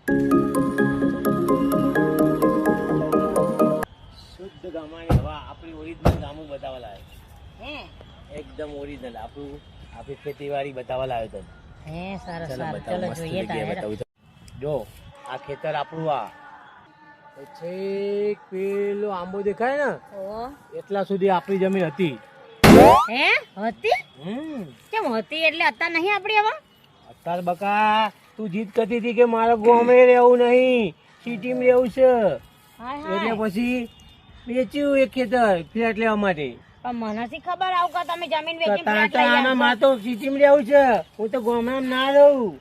શુદ્ધ ગામની હવા આપણી ઓરિજિનલ ગામું બતાવવા લાવ્યો. હે એકદમ ઓરિજિનલ આપણી ખેતીવાડી બતાવવા લાવ્યો તને. હે સરસ ચાલો સરસ બતાવું, ચલો મસ્ત જોઈએ જગ્યાએ તારે બતાવું. જો આ ખેતર આપણું આ છેક પેલો આંબો દેખાય ને ઓ એટલા સુધી આપણી જમીન હતી. હે હતી કેમ હતી એટલે અત્યારે નહીં આપડી હવે અત્યારે બકા તું જીદ કરતી હતી કે મારે ગામે રહેવું નહીં, સિટીમાં રહેવું છે, હાય એટલે હાય પછી વેચ્યું એક ખેતર ફ્લેટ લેવા માટે. પણ મને શી ખબર આવું કે તમે જમીન વેચીને ફ્લેટ લઈ તાતા આવશો? મારે તો સિટીમાં રહેવું છે, હું તો ગામડામાં ના રહું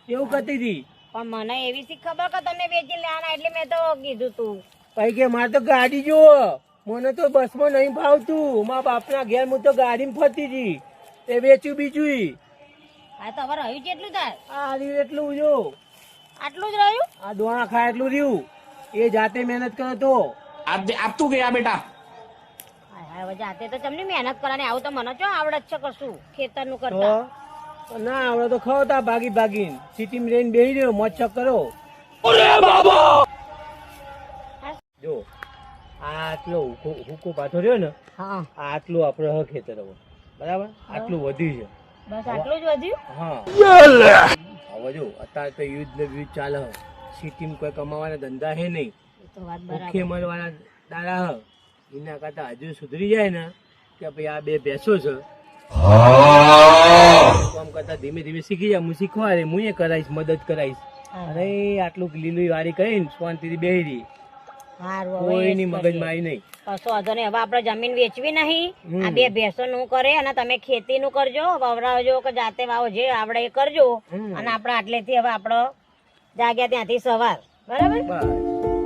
એવું કરતી હતી. પણ મને એવી શી ખબર કે તમે વેચીને લેવાના એટલે મેં તો કીધું તું કઈ કે મારે તો ગાડી જુઓ, મને તો બસમાં નહીં ભાવતું, મારા બાપના ઘેર હું તો ગાડીમાં ફરતી હતી, એ વેચ્યું બીજું. આ તો હવે રહ્યું કેટલું થાય આ રહ્યું એટલું જો, આટલું જ રહ્યું આ દોણા ખાય એટલું રહ્યું, એ જાતે મહેનત કરે તો. अब तू गया बेटा. હાય હાય હવે જાતે તો તમને મહેનત કરવાની આવું તો મને ચો આવડત છે કશું ખેતરનું કરતા તો ના આવડે તો ખવતા ભાગી ભાગીને સિટીમાં રહીને બેસી રહ્યો, મોજ શોખ કરો. જો આટલો હુકો પાછો રહ્યો ને, હા આટલું આપણે હ ખેતર હવે બરાબર, આટલું વધ્યું છે. બસ આટલું જ વધ્યું હા હવે જો અત્યારે તો યુદ્ધ ને યુદ્ધ ચાલે, સિટીમાં કોઈ કમાવાના ધંધા હે નહીં, એ તો વાત ભૂખે બરાબર મળવાના દાડા હ. એના કરતા હજુ સુધરી જાય ને કે ભાઈ આ બે ભેંસો છે, કામ કરતા ધીમે ધીમે શીખી જાય, હું શીખવાડે, હું એ કરાઈશ, મદદ કરાઈશ. અરે આટલું લીલું વારી કરીને શાંતિથી બેહી રહી, હારું હવે કોઈની એ જ મગજ કરીએ. મારી નહીં. કશો વાંધો નહીં હવે આપણે જમીન વેચવી નહીં આ બે ભેંસો નું કરે અને તમે ખેતી નું કરજો, વવરાવજો કે જાતે વાવો જે આવડે એ કરજો હમ. અને આપણે આટલેથી હવે આપણો જાગ્યા ત્યાંથી સવાર બરાબર બસ